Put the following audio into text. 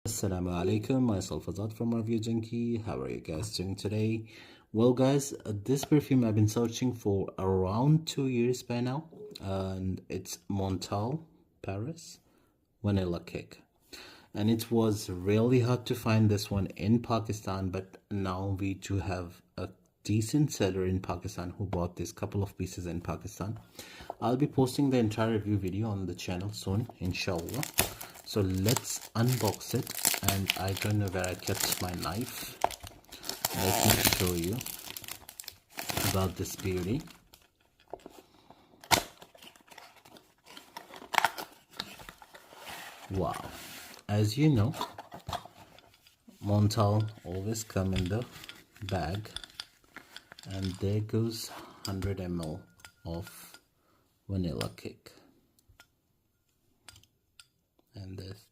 Assalamu alaikum, myself Azad from Review Junkie. How are you guys doing today? Well, guys, this perfume I've been searching for around 2 years by now, and it's Montale Paris Vanilla Cake. And it was really hard to find this one in Pakistan, but now we do have a decent seller in Pakistan who bought this couple of pieces in Pakistan. I'll be posting the entire review video on the channel soon, inshallah. So let's unbox it, and I don't know where I kept my knife. Let me show you about this beauty. Wow, as you know, Montale always come in the bag, and there goes 100 ml of vanilla cake, and this